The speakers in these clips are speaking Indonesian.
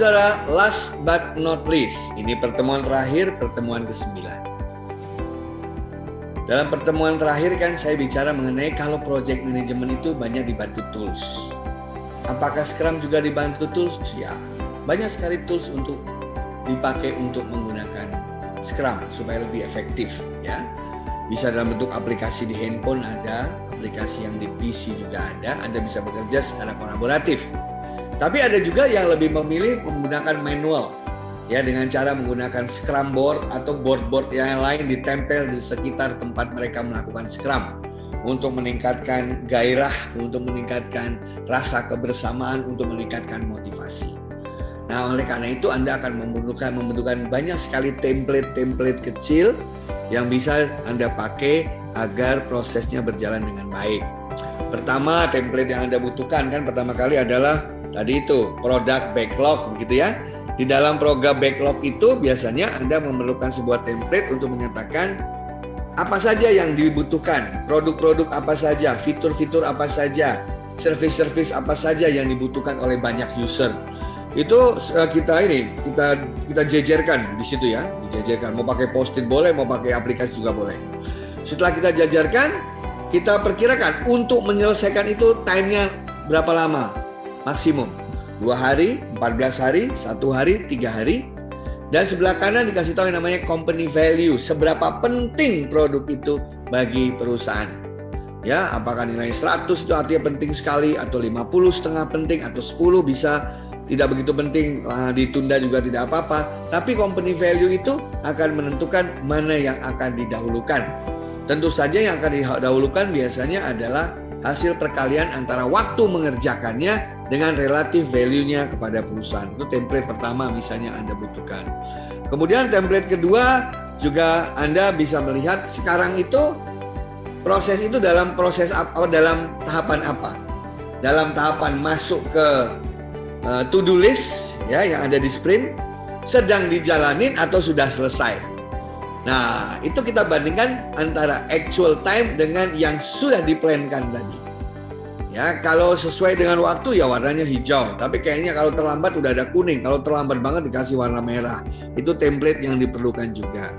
Saudara-saudara, last but not least, ini pertemuan terakhir, pertemuan ke-9. Dalam pertemuan terakhir kan saya bicara mengenai kalau project management itu banyak dibantu tools. Apakah Scrum juga dibantu tools? Ya, banyak sekali tools untuk dipakai untuk menggunakan Scrum supaya lebih efektif, ya. Bisa dalam bentuk aplikasi di handphone ada, aplikasi yang di PC juga ada. Anda bisa bekerja secara kolaboratif. Tapi ada juga yang lebih memilih menggunakan manual, ya, dengan cara menggunakan Scrum board atau board-board yang lain ditempel di sekitar tempat mereka melakukan Scrum untuk meningkatkan gairah, untuk meningkatkan rasa kebersamaan, untuk meningkatkan motivasi. Nah, oleh karena itu Anda akan membutuhkan banyak sekali template-template kecil yang bisa Anda pakai agar prosesnya berjalan dengan baik. Pertama, template yang Anda butuhkan kan pertama kali adalah tadi itu product backlog, begitu ya. Di dalam program backlog itu biasanya Anda memerlukan sebuah template untuk menyatakan apa saja yang dibutuhkan, produk-produk apa saja, fitur-fitur apa saja, service-service apa saja yang dibutuhkan oleh banyak user. Itu kita jejerkan di situ ya, dijejerkan. Mau pakai post-it boleh, mau pakai aplikasi juga boleh. Setelah kita jajarkan, kita perkirakan untuk menyelesaikan itu time-nya berapa lama maksimum. 2 hari, 14 hari, 1 hari, 3 hari. Dan sebelah kanan dikasih tahu yang namanya company value, seberapa penting produk itu bagi perusahaan. Ya, apakah nilai 100 itu artinya penting sekali, atau 50 setengah penting, atau 10 bisa tidak begitu penting, ditunda juga tidak apa-apa. Tapi company value itu akan menentukan mana yang akan didahulukan. Tentu saja yang akan didahulukan biasanya adalah hasil perkalian antara waktu mengerjakannya dengan relatif value-nya kepada perusahaan. Itu template pertama misalnya Anda butuhkan. Kemudian template kedua juga Anda bisa melihat sekarang itu proses itu dalam tahapan apa? Dalam tahapan masuk ke to-do list ya yang ada di sprint, sedang dijalanin atau sudah selesai. Nah, itu kita bandingkan antara actual time dengan yang sudah diplankan tadi. Ya, kalau sesuai dengan waktu ya warnanya hijau, tapi kayaknya kalau terlambat udah ada kuning, kalau terlambat banget dikasih warna merah. Itu template yang diperlukan juga.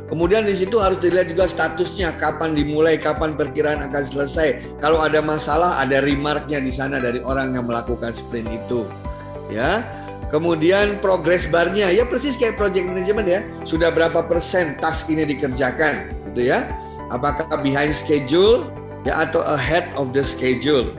Kemudian di situ harus dilihat juga statusnya, kapan dimulai, kapan perkiraan akan selesai. Kalau ada masalah, ada remarknya di sana dari orang yang melakukan sprint itu. Ya. Kemudian progress bar-nya ya persis kayak project management ya. Sudah berapa persen task ini dikerjakan gitu ya. Apakah behind schedule ya atau ahead of the schedule.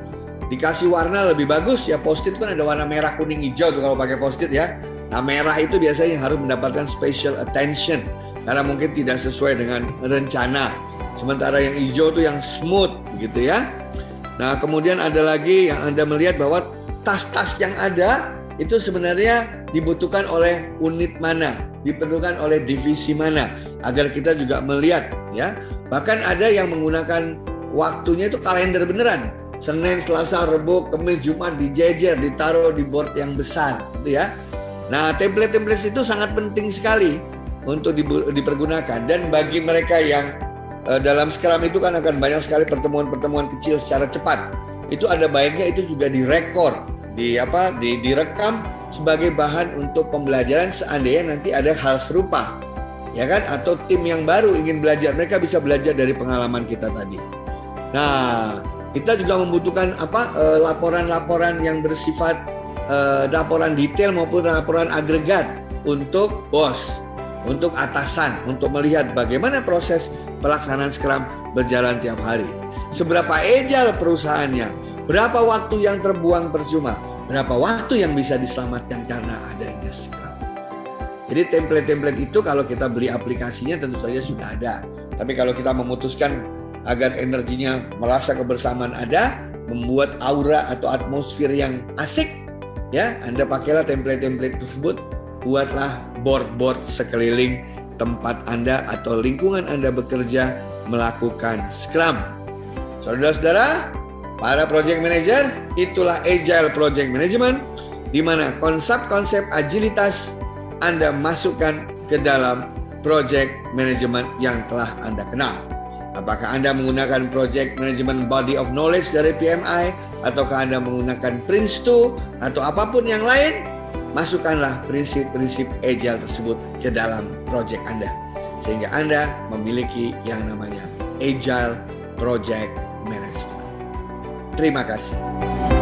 Dikasih warna lebih bagus ya, post-it kan ada warna merah, kuning, hijau tuh kalau pakai post-it ya. Nah, merah itu biasanya harus mendapatkan special attention karena mungkin tidak sesuai dengan rencana. Sementara yang hijau tuh yang smooth gitu ya. Nah, kemudian ada lagi yang Anda melihat bahwa task-task yang ada itu sebenarnya dibutuhkan oleh unit mana, diperlukan oleh divisi mana, agar kita juga melihat ya. Bahkan ada yang menggunakan waktunya itu kalender beneran. Senin, Selasa, Rabu, Kamis, Jumat dijejer, ditaruh di board yang besar gitu ya. Nah, template-template itu sangat penting sekali untuk dipergunakan. Dan bagi mereka yang dalam Scrum itu kan akan banyak sekali pertemuan-pertemuan kecil secara cepat. Itu ada baiknya itu juga direkor, direkam sebagai bahan untuk pembelajaran seandainya nanti ada hal serupa, ya kan? Atau tim yang baru ingin belajar, mereka bisa belajar dari pengalaman kita tadi. Nah, kita juga membutuhkan laporan-laporan yang bersifat laporan detail maupun laporan agregat untuk bos, untuk atasan, untuk melihat bagaimana proses pelaksanaan Scrum berjalan tiap hari. Seberapa agile perusahaannya. Berapa waktu yang terbuang percuma? Berapa waktu yang bisa diselamatkan karena adanya Scrum? Jadi template-template itu kalau kita beli aplikasinya tentu saja sudah ada. Tapi kalau kita memutuskan agar energinya merasa kebersamaan ada, membuat aura atau atmosfer yang asik, ya Anda pakailah template-template tersebut, buatlah board-board sekeliling tempat Anda atau lingkungan Anda bekerja melakukan Scrum. Saudara-saudara, para project manager, itulah agile project management, di mana konsep-konsep agilitas Anda masukkan ke dalam project management yang telah Anda kenal. Apakah Anda menggunakan project management body of knowledge dari PMI, ataukah Anda menggunakan Prince2, atau apapun yang lain, masukkanlah prinsip-prinsip Agile tersebut ke dalam project Anda, sehingga Anda memiliki yang namanya Agile Project Management. Terima kasih.